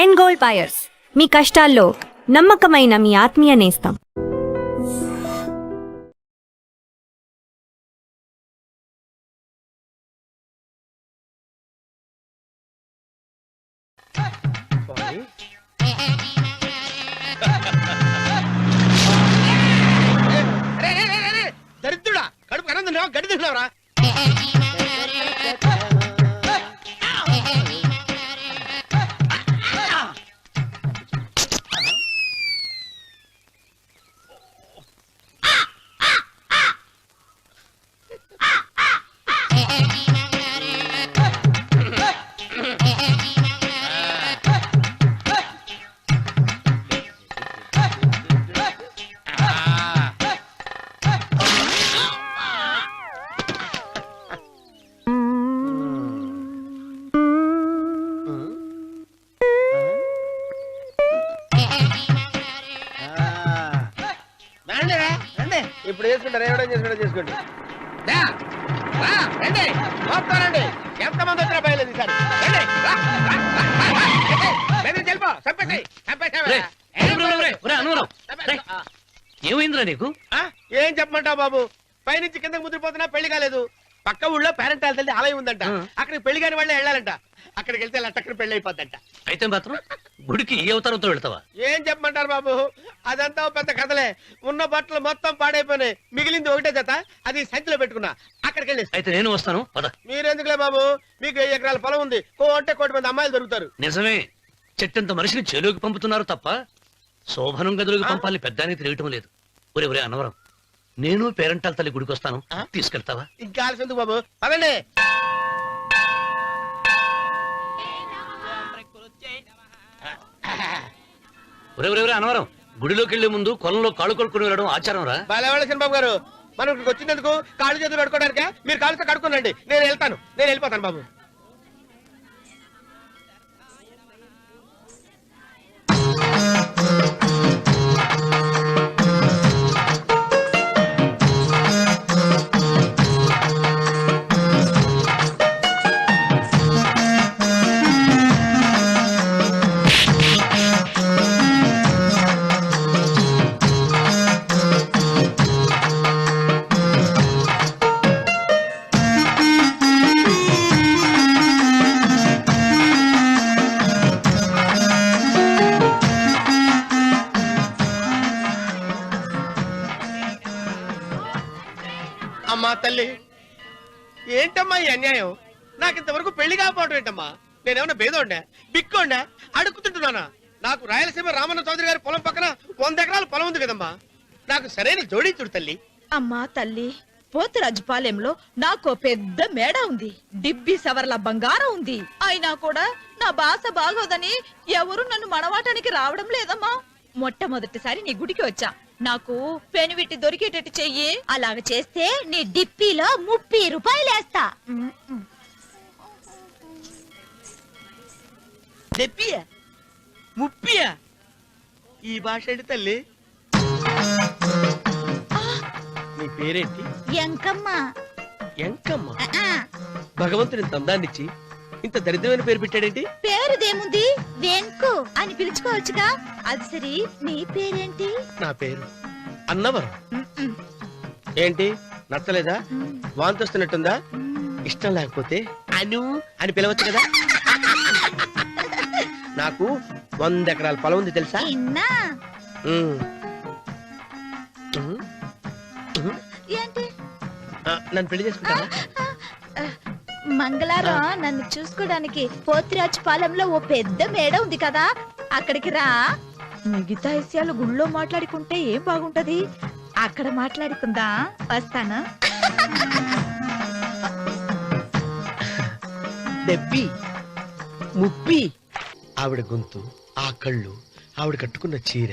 ఎన్ gold buyers, మీ కష్టాల్లో నమ్మకమైన మీ ఆత్మీయ నేస్తం. దరిద్రుడా, కడుపు కనందున్నావా, గడి తిన్నావరా? ఇప్పుడు చేసుకుంటారు, ఏడో చేసుకోండి. రండి, వస్తానండి. ఎంతమంది వచ్చినా బయలుదేరి సార్. ఏమైందిరా నీకు? ఏం చెప్పమంటావు బాబు, పైనుంచి కిందకి ముద్రపోతున్నా పెళ్లి కాలేదు. పక్క ఊళ్ళో పేరెంటాల తల్లి ఆలయం ఉందంట, అక్కడికి పెళ్లి కాని వాళ్ళే వెళ్ళాలంట. అక్కడికి వెళ్తే లట్టక్కడ పెళ్లి అయిపోద్దంట. అయితే మాత్రం గుడికి ఏ అవతారంతో వెళ్తావా? ఏం చెప్పమంటారు బాబు, అదంతా పెద్ద కథలే. ఉన్న బట్టలు మొత్తం పాడైపోయినాయి, మిగిలింది ఒకటే జత, అది సంచిలో పెట్టుకున్నా. అక్కడికి వెళ్ళి అయితే నేను వస్తాను. మీరెందుకులే బాబు, మీకు 10 ఎకరాల పొలం ఉంది, కోటి మంది అమ్మాయిలు దొరుకుతారు. నిజమే, చెట్టంత మనిషిని చెలువుకి పంపుతున్నారు తప్ప శోభనం గదులకు పంపాలని పెద్దానికి తెలియటం లేదు. ఒరే అన్నవరం, నేను పేరెంటాల తల్లి గుడికి వస్తాను, తీసుకెళ్తావా? ఇంకా ఆలస్యం ఎందుకు బాబు, పదండి. ఒరే అన్నవరం, గుడిలోకి వెళ్లే ముందు కొలంలో కాళ్ళు కొడుకుని వెళ్ళడం ఆచారం రా. బాలేవాళ్ళ చంద్రబాబు గారు, మనం ఇక్కడికి వచ్చినందుకు కాళ్ళు చేతులు కడుక్కోవడానికే. మీరు కాళ్ళతో కడుక్కోనండి, నేను వెళ్ళిపోతాను బాబు. అమ్మా తల్లి, ఏంటమ్మా ఈ అన్యాయం? నాకు ఇంతవరకు పెళ్లి కాకపోవడం ఏంటమ్మా? నేనేమన్నా బేదోండా, బిక్కోండా, అడుగుతుంటున్నానా? నాకు రాయలసీమ రామన్న చౌదరి గారి పొలం పక్కన 100 ఎకరాల పొలం ఉంది కదమ్మా. నాకు సరైన జోడీ చూడు తల్లి. అమ్మా తల్లి, పోతురాజుపాలెంలో నాకు పెద్ద మేడ ఉంది, డిబ్బి సవర్ల బంగారం ఉంది. అయినా కూడా నా భాష బాగోదని ఎవరు నన్ను మనవాటానికి రావడం లేదమ్మా. మొట్టమొదటిసారి నీ గుడికి వచ్చా, నాకు పెనువిట్టి దొరికేటట్టు చెయ్యి. అలాగ చేస్తే నీ డిప్పిలో 30 రూపాయలు వేస్తా. చెప్పియా 30? ఈ భాష ఏంటి తల్లి? నీ పేరేంటి? ఎంకమ్మ. ఎంకమ్మ? భగవంతుని తందాన్నిచ్చి ఇంత దరిద్రమైన పేరు పెట్టాడేంటి? పేరుదేముంది, వెంకు అని పిలుచుకోవచ్చుగా. అది సరి, నీ పేరేంటి? నా పేరు అన్నవరం. ఏంటి నచ్చలేదా? వాంతి వస్తున్నట్టుందా? ఇష్టం లేకపోతే అను అని పిలవచ్చు కదా. నాకు 100 ఎకరాల పొలం ఉంది తెలుసా? ఏంటి? నన్ను పెళ్లి చేసుకుంటావా? మంగళారం నన్ను చూసుకోవడానికి పోతిరాజుపాలెంలో ఓ పెద్ద మేడ ఉంది కదా, అక్కడికి రా. మిగతా విషయాలు గుళ్ళో మాట్లాడుకుంటే ఏం బాగుంటది, అక్కడ మాట్లాడుకుందా. వస్తాను. దెబ్బి ముప్పి ఆవిడ గొంతు, ఆ కళ్ళు, ఆవిడ కట్టుకున్న చీర,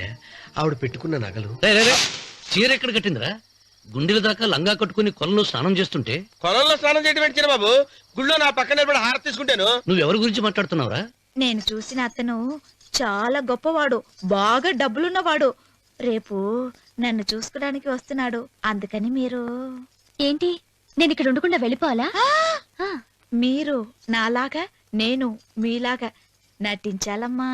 ఆవిడ పెట్టుకున్న నగలు. చీర ఎక్కడ కట్టిందిరా? గుండెల దాకా లంగా కట్టుకుని కొలంలో స్నానం చేస్తుంటే. కొలంలో స్నానం చేయడం చిన్న బాబు, గుళ్ళో నా పక్కన నిలబడి హారతి తీసుకుంటాను. నువ్వెవరి గురించి మాట్లాడుతున్నావురా? నేను చూసిన అతను చాలా గొప్పవాడు, బాగా డబ్బులున్నవాడు. రేపు నన్ను చూసుకోవడానికి వస్తున్నాడు. అందుకని మీరు. ఏంటి, నేను ఇక్కడ ఉండకుండా వెళ్ళిపోవాలా? మీరు నాలాగా, నేను మీలాగా నటించాలమ్మా.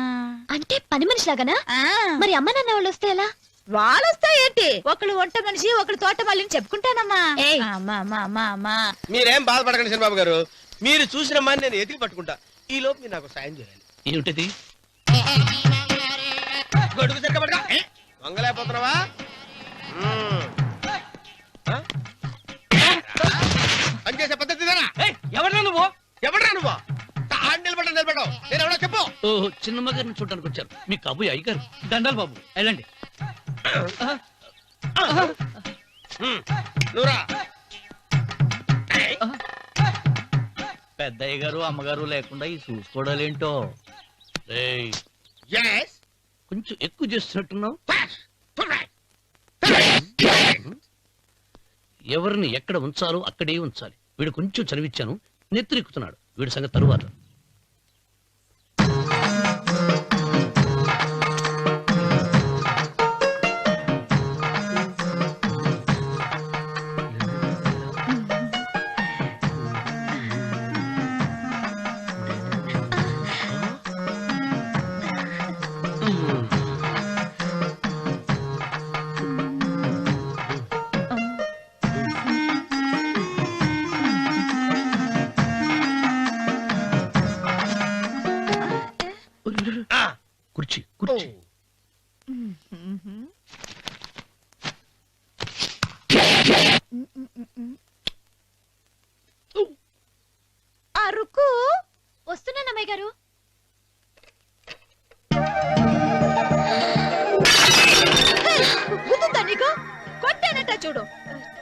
అంటే పని మనిషిలాగానా? ఆ, మరి అమ్మ నాన్న వాళ్ళు వస్తే ఎలా? వాళ్ళొస్తా ఏంటి, ఒకళ్ళు వంట మనిషి ఒకళ్ళు తోట మళ్ళీ చెప్పుకుంటానమ్మా. ఏయ్. అమ్మా అమ్మా అమ్మా అమ్మా. మీరేం బాధపడకండి చంద్రబాబు గారు, మీరు చూసిన అమ్మాయిని నేను ఎతికి పట్టుకుంటా. ఈ లోపు మీరు నాకు సాయం చేయాలి. ఏమిటిది? గొడుగు సరిగ్గా పట్టుకో. వంగలేకపోతున్నావా? ఆ? పనిచేసే పద్ధతి ఇదేనా? ఎవరా నువ్వు? ఎవడ్రా నువ్వు? నిలబడ్డావు నేను ఎవడో చెప్పు. ఓహో, చిన్నమ్మ గారిని చూడడానికి వచ్చారు. మీ కాబోయే అయ్యగారు. దండాలు బాబు, వెళ్ళండి. నువ్వురా. పెద్దయ్య గారు అమ్మగారు లేకుండా ఈ చూసుకోవడాలేంటో. రేయ్, Yes. కొంచెం ఎక్కువ చేస్తున్నట్టున్నావు. Fast. Tonight. ఎవరిని ఎక్కడ ఉంచాలో అక్కడే ఉంచాలి. వీడు కొంచెం చదివిచ్చాను, నెత్తిరెక్కుతున్నాడు. వీడి సంగతి తరువాత. కుర్చీ కుర్చీ. అరుకు వస్తున్నాను అమ్మాయి గారు. గుర్తుందా నీకు? కొట్టానట చూడు.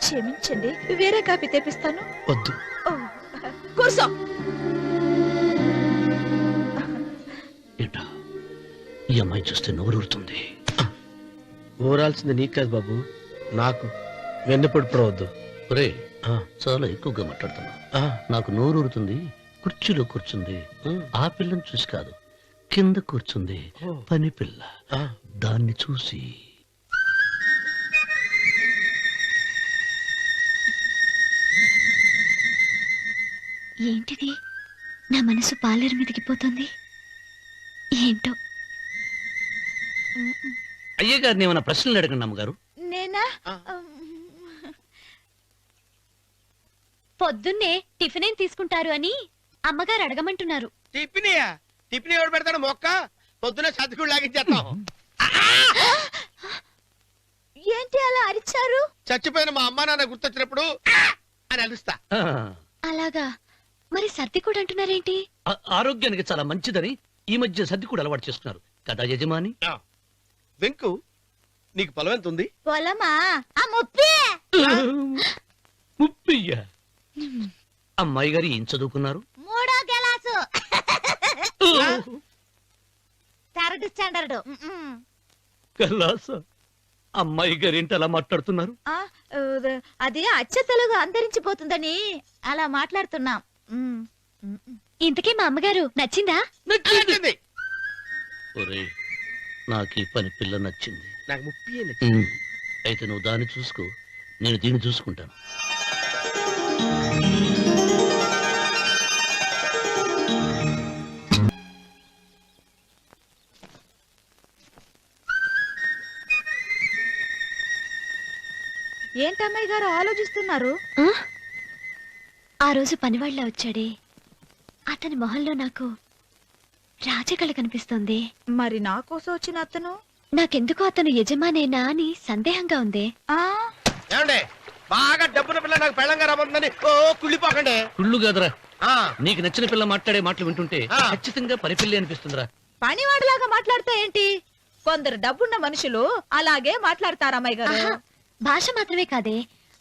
క్షమించండి, వేరే కాపీ తెప్పిస్తాను. వద్దు. ఓ, కూర్చో. ఏంటా, ఈ అమ్మాయి చూస్తే నోరూరుతుంది. ఊరాల్సింది నీకు కాదు బాబు, నాకు. వెన్నపడి పడవద్దు. ఒరే, చాలా ఎక్కువగా మాట్లాడుతున్నా. నాకు నోరూరుతుంది. కుర్చీలో కూర్చుంది. ఆ పిల్లని చూసి కాదు, కింద కూర్చుంది పని పిల్ల. దాన్ని చూసి. ఏంటిది? నా మనసు పాలేరు మీదకి పోతుంది. ఏంటో. అయ్య గారిని ఏమైనా ప్రశ్నలు అడగండి అమ్మగారు. నేనా? పొద్దున్నే టిఫిన్ ఏం తీసుకుంటారు అని అమ్మగారు అడగమంటున్నారు. టిఫినియా? టిఫిన్ ఎవడు పెడతాడు మొక్క? పొద్దునే సర్దుకుడు లాగించేస్తాం. ఏంటి అలా అరిచారు? చచ్చిపోయిన మా అమ్మ నాన్న గుర్తొచ్చినప్పుడు అని అలుస్తా. అలాగా? మరి సర్ది కూడా అంటున్నారేంటి? ఆరోగ్యానికి చాలా మంచిదని ఈ మధ్య సర్ది కూడా అలవాటు చేస్తున్నారు కదా యజమాని. వెంకు, నీకు పొలం ఎంత ఉంది? పొలమా? ఆ ముప్పి. ముప్పయ్య. అమ్మాయి గారు ఏం చదువుకున్నారు? 3వ క్లాసు, 3rd స్టాండర్డ్. కలాస. అమ్మాయి గారు ఏంటి అలా మాట్లాడుతున్నారు? అది అచ్చ తెలుగు అంతరించిపోతుందని అలా మాట్లాడుతున్నాం. ఇంతకీ మా అమ్మగారు నచ్చిందా? నచ్చింది. ఒరే, నాకు ఈ పని పిల్ల నచ్చింది. నాకు ముప్పి నచ్చింది. అయితే నువ్వు దాన్ని చూసుకో, నేను దీన్ని చూసుకుంటాను. ఏంటమ్మాయి గారు ఆలోచిస్తున్నారు? ఆ? ఆ రోజు పనివాళ్ళ వచ్చాడే, అతని మొహంలో నాకు రాజకళ కనిపిస్తోంది. మరి నా కోసం వచ్చిన అతను? నాకెందుకో అతను యజమానేనా అని సందేహంగా ఉంది. ఏమండి, బాగా డబ్బున పిల్ల నాకు పెళ్ళంగా రాబోతుందని ఓ కుళ్ళిపోకండి. కుళ్ళు కాదురా, ఆ, నీకు నచ్చిన పిల్ల మాట్లాడే మాటలు వింటుంటే ఖచ్చితంగా పని పిల్లి అనిపిస్తుందిరా. పనివాడిలాగా మాట్లాడతా ఏంటి? కొందరు డబ్బున్న మనుషులు అలాగే మాట్లాడతారమ్మాయి గారు. ఆహా, భాష మాత్రమే కాదే,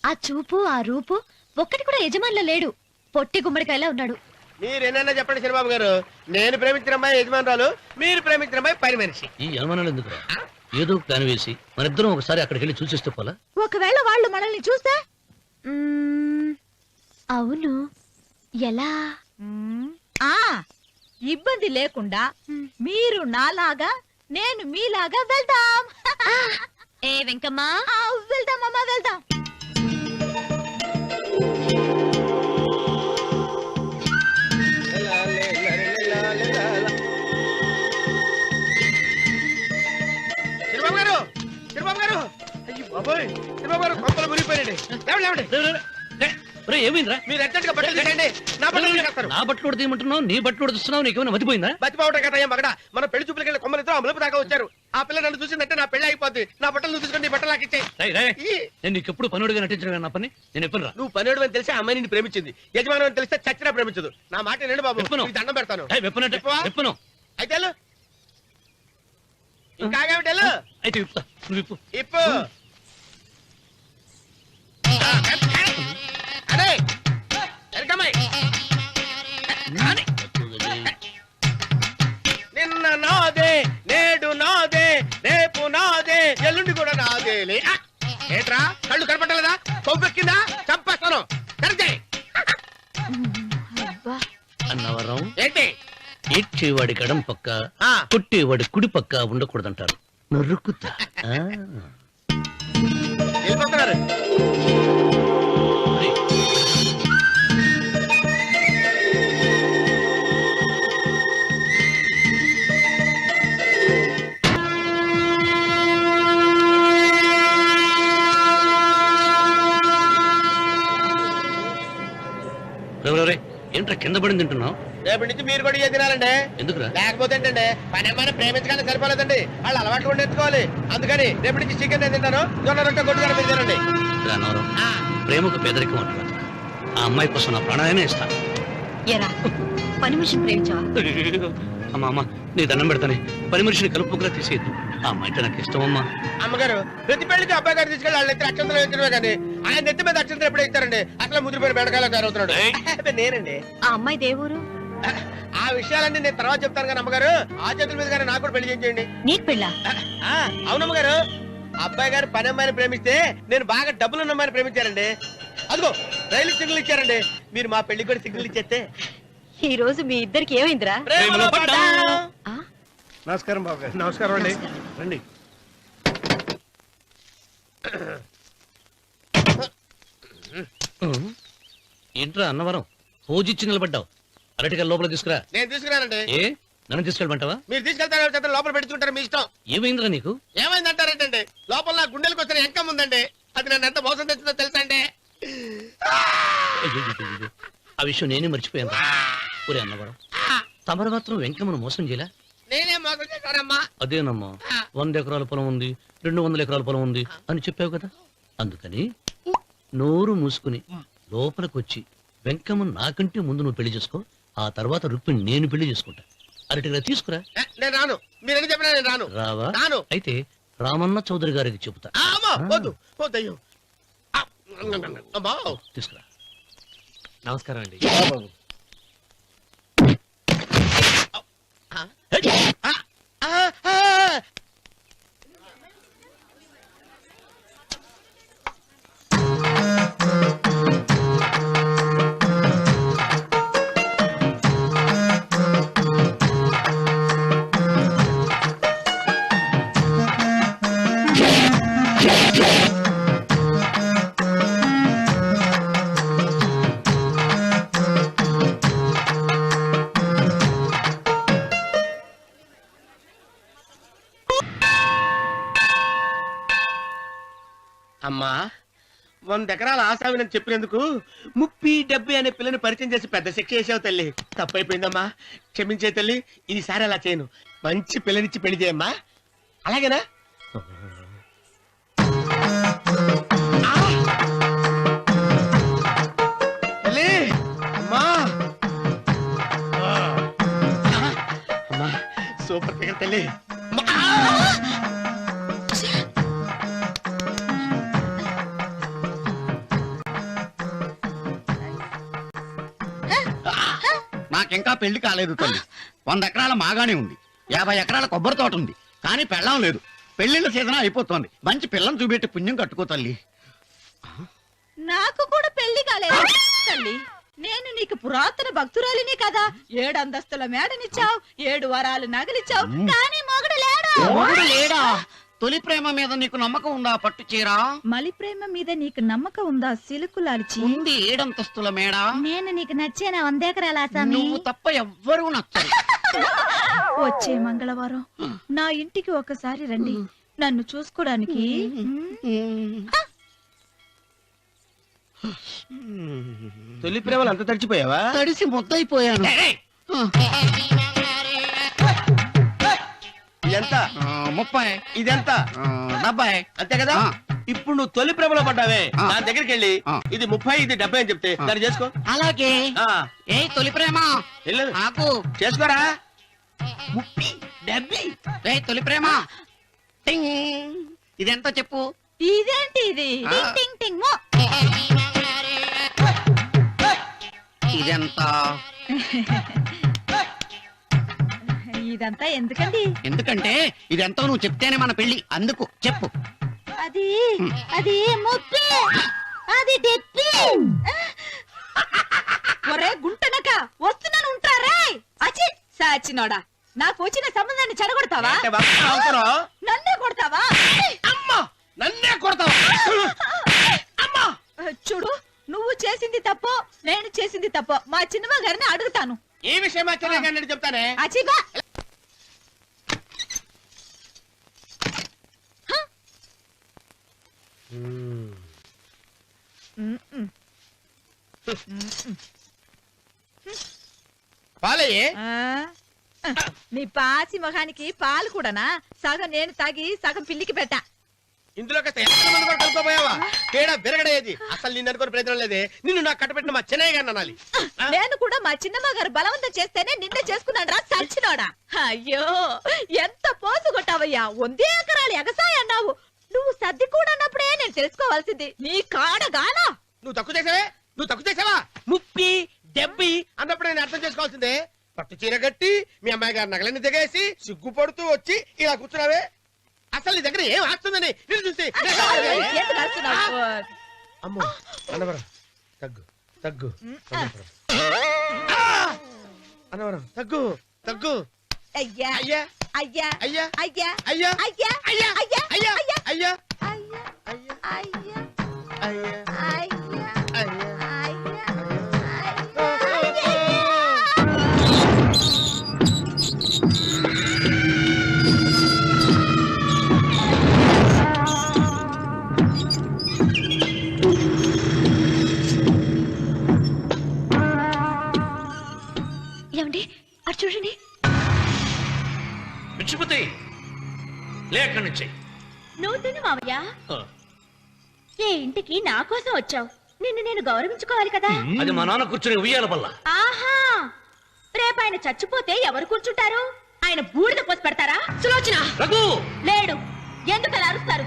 ఆ చూపు ఆ రూపు ఒక్కటి కూడా యజమానిలో లేడు. పొట్టి గుమ్మడికాయలా ఉన్నాడు. మీరేనన్నా చెప్పండి చంద్రబాబు గారు, నేను ప్రేమించిన అమ్మాయి యజమానురాలు, మీరు ప్రేమించిన అమ్మాయి పని మనిషి. ఈ అనుమానాలు ఎందుకురా? ఏదో ప్లాన్ వేసి మనిద్దరం ఒకసారి అక్కడికి వెళ్ళి చూసేస్తే పోలా? ఒకవేళ వాళ్ళు మనల్ని చూస్తే? అవును, ఎలా? ఆ ఇబ్బంది లేకుండా మీరు నాలాగా నేను మీలాగా వెళ్దాం. ఏ వెంకమ్మా, వెళ్దాం అమ్మా, వెళ్దాం. బాబోయ్ చిన్నబాబు గారు కొంపలు మునిగిపోయారండి. లేవండి, లేవండి. ఏమైందిరా? మీరు అర్జెంట్ గా బట్టలు తీసేయండి. నా బట్టలు తీసేస్తారు. నా బట్టలు ఉడతీయమంటున్నావు, నీ బట్టలు ఉడుతున్నావు, నీకేమైనా మతిపోయిందా? బతిపోవటం కదా మగడ. మన పెళ్లి చూపులకి వెళ్ళి కొమ్మలతో అమలుపు దాకా వచ్చారు. ఆ పిల్ల నన్ను చూసిందంటే నా పెళ్లి అయిపోద్ది. నా బట్టలు నువ్వు తీసుకొని నీ బట్టలు నాకు ఇచ్చేయి. నేను నీకు ఎప్పుడు పనుడిగా నటించడం నా పని. నేను ఎప్పుడు రా నువ్వు పనివాడు అని తెలిసి ఆ అమ్మాయి నిన్ను ప్రేమించింది. యజమాని అని తెలిస్తే చచ్చినా ప్రేమించదు. నా మాట వినండి బాబు, విప్పను. నీకు దండం పెడతాను. వెప్పను. అయితే వెళ్ళు. ఇంకా ఆగేమిటి వెళ్ళు. అయితే విప్పుతా, నువ్వు విప్పు. ఇప్పు. అరే వెల్కమ్మాయి. నిన్న నాదే, నేడు నాదే, రేపు నాదే, ఎల్లుండి కూడా నాదేలే. ఏట్రా కళ్ళు కనపట్టలేదా? కొవ్వెక్కిందా? చంపేస్తాను. కరెక్టే. అన్నవరం ఏంటి? ఇచ్చేవాడి గడం పక్క, ఆ. కొట్టేవాడి కుడి పక్క ఉండకూడదంటారు. నరుకుతా. వెళ్ళిపోతున్నారు. ఏంట్రా కింద పడింది తింటున్నావు? రేపటి నుంచి మీరు కూడా ఏ తినాలండి. ఎందుకురా? లేకపోతే ఏంటండి, పని అమ్మాయిని ప్రేమించగానే సరిపోలేదండి. వాళ్ళు అలవాటు కూడా నేర్చుకోవాలి. అందుకని రేపటి నుంచి చికెన్ నేను తింటాను, జొన్న రొట్టె కొట్టుకొని మీరు తినండి. అన్నవరం ప్రేమకు పేదరికం అంటారు. ఆ అమ్మాయి కోసం నా ప్రాణాయనే ఇస్తాను. ఎరా పని మనిషిని ప్రేమించావా? అమ్మా అమ్మ, నీ దండం పెడతానే. పని మనిషిని కలుపుకులా తీసేయద్దు. ఆ అమ్మాయి నాకు ఇష్టం అమ్మా. అమ్మగారు ప్రతి పెళ్లికి అబ్బాయి గారు తీసుకెళ్ళి వాళ్ళ ఎత్తి అక్షంతలు వేయించడమే కానీ ఆయన నెత్తి మీద అక్షంతలు ఎప్పుడు ఇస్తారండి? అసలు ముద్రపోయిన బెడకాయలో తయారవుతున్నాడు. అబ్బే, నేనండి. ఆ అమ్మాయి దేవురు ఆ విషయాలన్నీ నేను తర్వాత చెప్తాను కానీ అమ్మగారు, ఆ చేతుల మీద కానీ నాకు కూడా పెళ్లి చేయండి. నీకు పెళ్ళా? అవునమ్మగారు, అబ్బాయి గారు పని అమ్మాయిని ప్రేమిస్తే నేను బాగా డబ్బులు ఉన్న అమ్మాయిని ప్రేమించారండి. అదిగో రైలు సిగ్నల్ ఇచ్చారండి. మీరు మా పెళ్లికి కూడా సిగ్నల్ ఇచ్చేస్తే. ఈ రోజు మీ ఇద్దరికి ఏమైందిరా? ప్రేమలో పడ్డాం. ఆ? నమస్కారం బాబు గారు. నమస్కారం అండి. రండి. ఏంట్రా అన్నవరం పూజిచ్చి నిలబడ్డావు? అరటిగా లోపల తీసుకురా. నేను తీసుకున్నానండి. ఏ నన్ను తీసుకెళ్ళమంటావా? మీరు తీసుకెళ్తారు చేత లోపల పెట్టుకుంటారు, మీ ఇష్టం. ఏమైందిరా నీకు? ఏమైందంటారేంటండి? లోపల నా గుండెలకు వచ్చిన ఎంకం ఉందండి. అది నన్ను ఎంత మోసం తెచ్చిందో తెలుసా అండి? అయ్యయ్యయ్యయ్యో. ఆ విషయం నేనే మర్చిపోయాను. ఒరే అన్నవరం, తమరు మాత్రం వెంకమ్మను మోసం చేయలే? నేనే మోసం చేశానమ్మా. అదేనమ్మా, 100 ఎకరాల పొలం ఉంది, 200 ఎకరాల పొలం ఉంది అని చెప్పావు కదా. అందుకని నోరు మూసుకుని లోపలికొచ్చి వెంకమ్మ నాకంటే ముందు నువ్వు పెళ్లి చేసుకో. ఆ తర్వాత రుక్మిణి నేను పెళ్లి చేసుకుంటా. అరటిగా తీసుకురా. నేను రాను. మీరని చెప్పినా నేను రాను. రావా? రాను. అయితే రామన్న చౌదరి గారికి చెబుతా. అమ్మా, వద్దు వద్దయ్యో. అమ్మా, తీసుకురా. నమస్కారం అండి. అమ్మా, 100 ఎకరాల ఆశావినని చెప్పినందుకు 30-70 అనే పిల్లని పరిచయం చేసి పెద్ద శిక్ష చేసావు తల్లి. తప్పైపోయిందమ్మా, క్షమించే తల్లి. ఈసారి అలా చేయను. మంచి పిల్లనిచ్చి పెళ్లి చేయమ్మా. అలాగేనా? తల్లి, అమ్మా. అమ్మా, సూపర్ ఫిగర్ తల్లి. నాకింకా పెళ్లి కాలేదు తల్లి. 100 ఎకరాల మాగానే ఉంది, 50 ఎకరాల కొబ్బరి తోట ఉంది, కానీ పెళ్ళం లేదు. పెళ్లిళ్ళ సీజన్ అయిపోతోంది. మంచి పిల్లని చూపెట్టి పుణ్యం కట్టుకో తల్లి. నాకు కూడా పెళ్లి కాలేదు తల్లి. నేను నీకు పురాతన భక్తురాలిని కదా. 7 అంతస్తుల మేడనిచ్చావు, 7 వరాలు నగలిచ్చావు, కానీ మొగుడు లేడు. మొగుడు లేడా? తొలి ప్రేమ మీద నీకు నమ్మకం ఉందా? పట్టు చీరా. మలి ప్రేమ మీద నీకు నమ్మకం ఉందా? సిలుకులాల్చి ఉంది 7 అంతస్తుల మేడ. నేను నీకు నచ్చేనా 100 ఎకరాల ఆసామి? నువ్వు తప్ప ఎవ్వరూ నచ్చరు. వచ్చే మంగళవారం నా ఇంటికి ఒకసారి రండి. నన్ను చూసుకోవడానికి తొలి ప్రేమలు అంత తడిచిపోయావా? తడిసి ముద్దయిపోయాను. ఎంత? 30. ఇదెంత? 70. అంతే కదా? ఆ. ఇప్పుడు నువ్వు తొలి ప్రేమలో పడ్డావే, ఆ. దాని దగ్గరికి వెళ్ళి ఆ. ఇది 30 ఇది 70 అని చెప్తే దాన్ని చేసుకో. అలాగే. ఆ, ఏ తొలి ప్రేమ వెళ్ళు. ఆకు. చేసుకోరా. 30, 70. ఏ తొలి ప్రేమ టింగ్. ఇదెంతో చెప్పు. ఇదేంటి ఇది? ఆ. టింగ్ టింగ్ టింగ్ మో. ఇదెంత? ఇదంతా ఎందుకండి? ఎందుకంటే ఇదెంతో నువ్వు చెప్తేనే మన పెళ్లి. అందుకు చెప్పు. అది అది ముప్పి, అది డెప్పి. ఒరే గుంటనక వస్తున్నాను ఉంటారే. అచి సాచినోడా, నాకు వచ్చిన సంబంధాన్ని చెడగొడతావా? అంటే వస్తా అవసరం. నన్నే కొడతావా? అమ్మా, నన్నే కొడతావా? అమ్మా, చూడు, నువ్వు చేసింది తప్పో నేను చేసింది తప్పో మా చిన్నమ్మ గారిని అడుగుతాను. ఈ విషయం ఆశ్చర్యంగా చెప్తానే. అచిబా పాలయ్యే. నీ పాచి మొహానికి పాలు కూడానా? సగం నేను తాగి సగం పిల్లికి పెట్టా. ఇందులో కాస్త ఎంత మంది కూడా కలుపుకోపోయావా? తేడా బిరగడేది. అసలు నిన్ను అనుకుని ప్రయత్నం లేదే. నిన్ను నాకు కట్టబెట్టిన మా చెన్నయ్య గారిని అనాలి. నేను కూడా మా చిన్నమ్మ గారు బలవంతం చేస్తేనే నిన్నే చేసుకున్నాడు రా సచ్చినోడా. అయ్యో ఎంత పోసు కొట్టావయ్యా. 100 ఎకరాలు ఎగసాయ అన్నావు. నువ్వు సర్ది కూడా అన్నప్పుడే నేను తెలుసుకోవాల్సింది. నీ కాడగానా? నువ్వు తక్కువ చేసావే, నువ్వు తక్కువ చేసావా? 30, 70 అన్నప్పుడు నేను అర్థం చేసుకోవాల్సిందే. పట్టు చీర కట్టి మీ అమ్మాయి గారు నగలన్నీ దిగేసి సిగ్గుపడుతూ వచ్చి ఇలా కూర్చున్నావే. అసలు నీ దగ్గర ఏం ఆస్తుందని నేను చూసి ఎందుకు అరుస్తున్నావు? అమ్మో అన్నవరం తగ్గు తగ్గు. అన్నవరం తగ్గు తగ్గు. అయ్యా అయ్యా అయ్యా అయ్యా అయ్యా అయ్యా అయ్యా అయ్యా అయ్యా అయ్యా అయ్యా అయ్యా అయ్యా అయ్యా అయ్యా అయ్యా అయ్యా అయ్యా. ఏమండి అటు చూడండి. పిచ్చిపోతే లే అక్కడి నుంచి. నువ్వు తిను మావయ్య. ఏ ఇంటికి నా కోసం వచ్చావు, నిన్ను నేను గౌరవించుకోవాలి కదా. అది మా నాన్న కూర్చుని ఉయ్యాల వల్ల. ఆహా, రేపు ఆయన చచ్చిపోతే ఎవరు కూర్చుంటారు? ఆయన బూడిద పోసి పెడతారా? సులోచన రఘు లేడు. ఎందుకు అలా అరుస్తారు?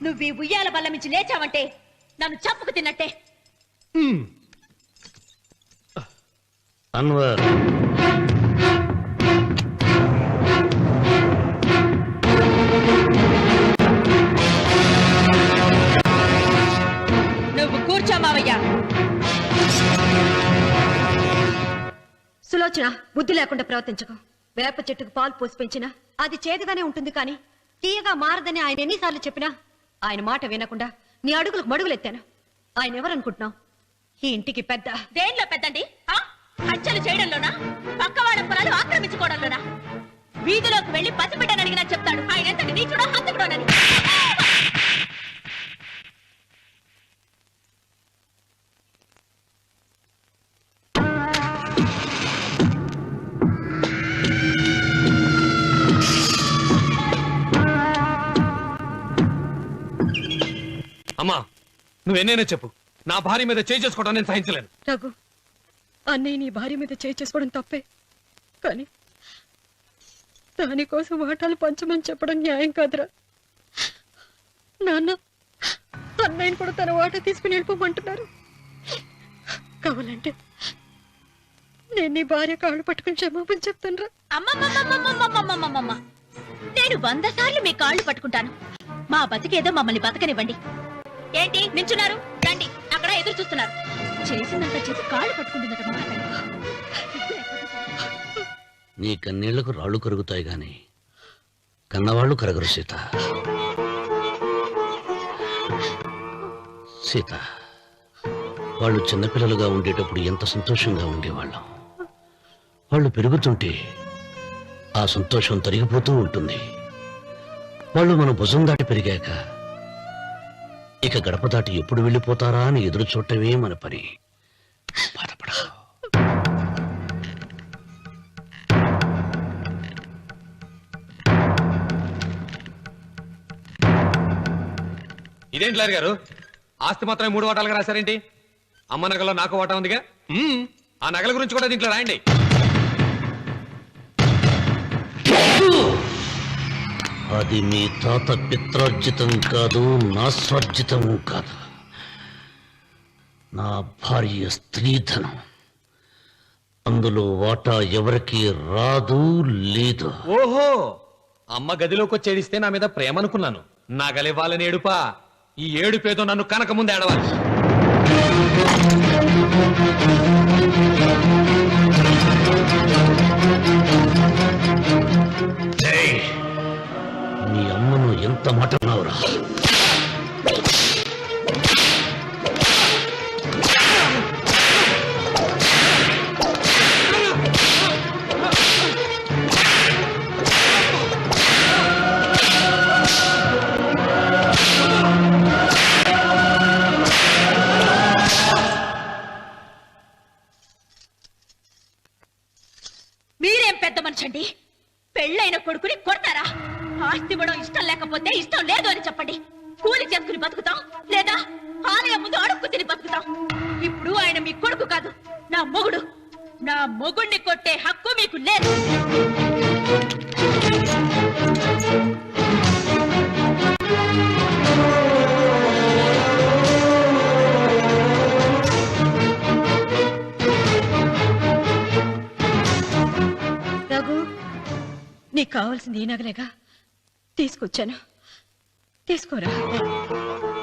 నువ్వు ఈ ఉయ్యాల బల్ల మించి లేచావంటే నన్ను చంపుకు తిన్నట్టే. అన్వర్ నువ్వు కూర్చో మావయ్య. సులోచన, బుద్ధి లేకుండా ప్రవర్తించకు. వేప చెట్టుకు పాలు పోసి పెంచినా అది చేదుగానే ఉంటుంది, కానీ తీయగా మారదని ఆయన ఎన్నిసార్లు చెప్పినా ఆయన మాట వినకుండా నీ అడుగులకు మడుగులెత్తాను. ఆయన ఎవరనుకుంటున్నావు? ఈ ఇంటికి పెద్ద. దేనిలో పెద్దండి? హత్యలు చేయడంలోనా? పక్కవాడ పొలాలు ఆక్రమించుకోవడంలోనా? వీధిలోకి వెళ్లి పసిబిడ్డని అడిగినా చెప్తాడు ఆయన ఎంతటి నీచుడో హంతకుడోనని. అమ్మా, నువ్వెన్నైనా చెప్పు, నా భార్య మీద చేయి చేసుకోవడం నేను సహించలేను. రఘు, అన్నయ్య నీ భార్య మీద చేయి చేసుకోవడం తప్పే, కానీ దానికోసం వాటాలు పంచమని చెప్పడం న్యాయం కాదురా. నాన్న అన్నయ్యని కూడా తన వాటా తీసుకుని వెళ్ళిపోమంటున్నారు. కావాలంటే నేను నీ భార్య కాళ్ళు పట్టుకుని క్షమాపణ చెప్తాను రా. అమ్మమ్మమ్మమ్మమ్మమ్మమ్మమ్మమ్మ, నీ నేను 100 సార్లు మీ కాళ్ళు పట్టుకుంటాను. మా బతికేదో మమ్మల్ని బతకనివ్వండి. ఏంటి నించున్నారు? రండి, అక్కడ ఎదురు చూస్తున్నారు. చేసినంత చేసి కాళ్ళు పట్టుకుంటుందట మహాతల్లి. నీ కన్నీళ్లకు రాళ్ళు కరుగుతాయి గాని కన్నవాళ్ళు కరగరు సీత. సీత, వాళ్ళు చిన్నపిల్లలుగా ఉండేటప్పుడు ఎంత సంతోషంగా ఉండేవాళ్ళం. వాళ్ళు పెరుగుతుంటే ఆ సంతోషం తరిగిపోతూ ఉంటుంది. వాళ్ళు మన భుజం దాటి పెరిగాక ఇక గడప దాటి ఎప్పుడు వెళ్ళిపోతారా అని ఎదురు చూడటమే మన పని. బాధపడ. ఇదేంటి లాయర్ గారు, ఆస్తి మాత్రమే 3 వాటాలుగా రాశారేంటి? అమ్మ నగలో నాకు వాటా ఉందిగా. ఆ నగల గురించి కూడా దీంట్లో రాయండి. అది మీ తాత పిత్రార్జితం కాదు, నా స్వార్జితం కాదు. నా భార్య స్త్రీధనం. అందులో వాటా ఎవరికి రాదు, లేదు. ఓహో, అమ్మ గదిలోకి వచ్చి ఏడిస్తే నా మీద ప్రేమ అనుకున్నాను. నగలివ్వాలని ఏడుపా. ఈ ఏడుపేదో నన్ను కనక ముందు ఏడవాలి. నీ అమ్మను ఎంత మాట అన్నావురా? మీరేం పెద్ద మనిషండి? పెళ్ళైన కొడుకుని కొడతారా? ఆస్తి ఇవ్వడం ఇష్టం లేకపోతే ఇష్టం లేదు అని చెప్పండి. కూలి చేసుకుని బతుకుతాం, లేదా ఆలయం ముందు అడుక్కు తిని బతుకుతాం. ఇప్పుడు ఆయన మీ కొడుకు కాదు, నా మొగుడు. నా మొగుడిని కొట్టే హక్కు మీకు లేదు. రఘు, నీకు కావాల్సింది ఈ నగలేగా తీసుకొచ్చాను. తీసుకోరా.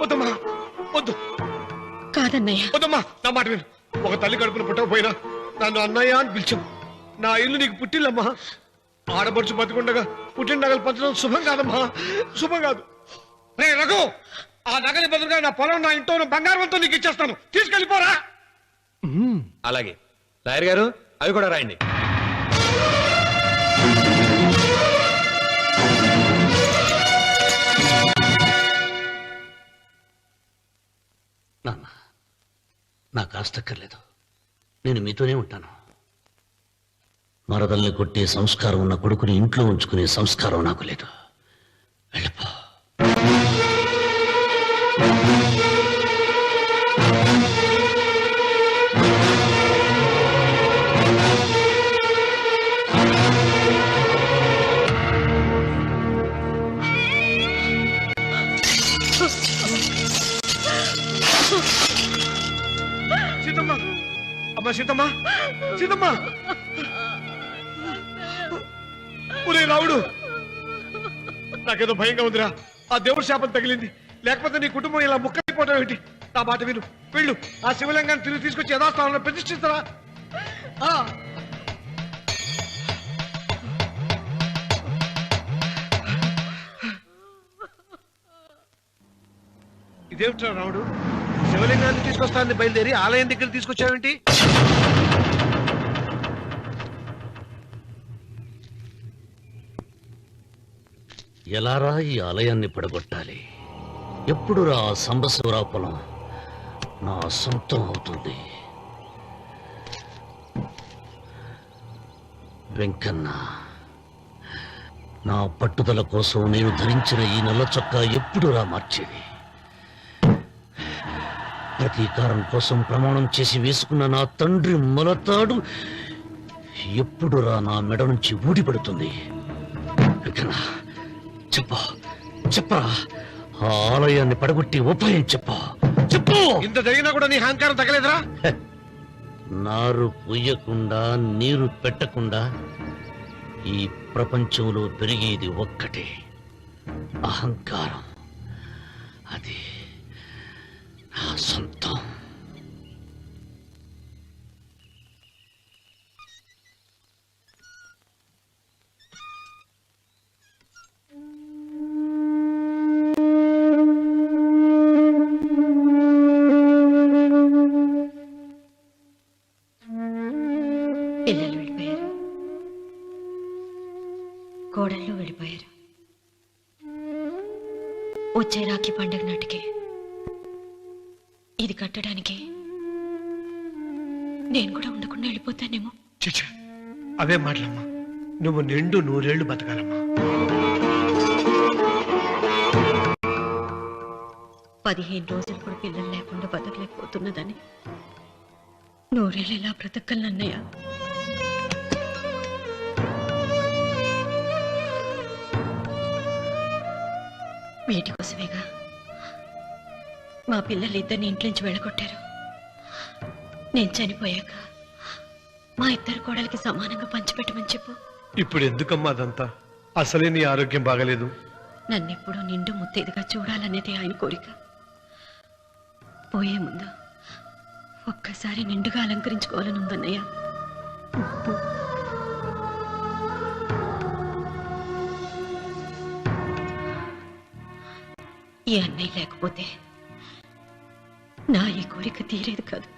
వద్దమ్మా, వద్దు. కాదన్నయ్య. వద్దమ్మా, నా మాట విను. ఒక తల్లి కడుపున పుట్టకపోయినా నన్ను అన్నయ్య అని పిలిచావు. నా ఇల్లు నీకు పుట్టిల్లమ్మా. ఆడపడుచు బతికుండగా పుట్టిన నగలు పంచడం శుభం కాదమ్మా, శుభం కాదు. రే రఘు, ఆ నగలి బదులుగా నా పొలం, నా ఇంట్లో ఉన్న బంగారంతో నీకు ఇచ్చేస్తాను. తీసుకెళ్ళిపోరా. అలాగే లాయర్ గారు, అవి కూడా రాయండి. నాన్న, నాకు ఆస్తక్కర్లేదు. నేను మీతోనే ఉంటాను. మరదల్ని కొట్టే సంస్కారం ఉన్న కొడుకుని ఇంట్లో ఉంచుకునే సంస్కారం నాకు లేదు. వెళ్ళిపో. సీతమ్మ, అమ్మ సీతమ్మ, సీతమ్మ. ఒరే రావుడు, నాకేదో భయంగా ఉందిరా. ఆ దేవుడి శాపం తగిలింది. లేకపోతే నీ కుటుంబం ఇలా ముక్కైపోవడం ఏంటి? నా మాట విను, వెళ్ళు. ఆ శివలింగాన్ని తిరిగి తీసుకొచ్చి యథాస్థానంలో ప్రతిష్ఠిస్తారా? ఇదేమిట్రా రావుడు, శివలింగాన్ని తీసుకొస్తానని బయలుదేరి ఆలయం దగ్గర తీసుకొచ్చావేంటి? ఎలారా ఈ ఆలయాన్ని పడగొట్టాలి? ఎప్పుడు రా సంబశివరావు పొలం నా సొంతం అవుతుంది? వెంకన్న, నా పట్టుదల కోసం నేను ధరించిన ఈ నల్ల చొక్కా ఎప్పుడు రా మార్చేది? ప్రతీకారం కోసం ప్రమాణం చేసి వేసుకున్న నా తండ్రి మొలతాడు ఎప్పుడు రా నా మెడ నుంచి ఊడిపడుతుంది? వెంకన్న, చెప్పా చెప్పరా, ఆ ఆలయాన్ని పడగొట్టి ఉపాయం చెప్పా, చెప్పు. ఇంత జరిగినా కూడా నీ అహంకారం తగలేదురా? నారు పొయ్యకుండా నీరు పెట్టకుండా ఈ ప్రపంచంలో పెరిగేది ఒక్కటే, అహంకారం. అది నా సొంతం. పిల్లలు వెళ్ళిపోయారు, కోడళ్ళు వెళ్ళిపోయారు. వచ్చే రాఖీ పండుగ నాటికి ఇది కట్టడానికి నేను కూడా ఉండకుండా వెళ్ళిపోతానేమో. చిచ్చా, అవే మాటలమ్మా. నువ్వు నిండు 100 ఏళ్ళు బతకాలమ్మా. 15 రోజులు కూడా పిల్లలు లేకుండా బతకలేకపోతున్నదని 100 ఏళ్ళు ఇలా బ్రతకలన్నయ్య. వీటి కోసమేగా మా పిల్లలు ఇద్దరిని ఇంటి నుంచి వెళ్ళగొట్టారు. నేను చనిపోయాక మా ఇద్దరు కోడలికి సమానంగా పంచిపెట్టమని చెప్పు. ఇప్పుడు ఎందుకమ్మా అదంతా? అసలే నీ ఆరోగ్యం బాగలేదు. నన్నెప్పుడు నిండు ముత్తేదిగా చూడాలనేది ఆయన కోరిక. పోయే ముందు ఒక్కసారి నిండుగా అలంకరించుకోవాలని ఉందన్నయ్య. ఈ అన్నయ్య లేకపోతే నా ఈ కోరిక తీరేది కాదు.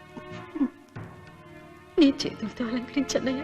నీ చేతులతో అలంకరించన్నయ్య.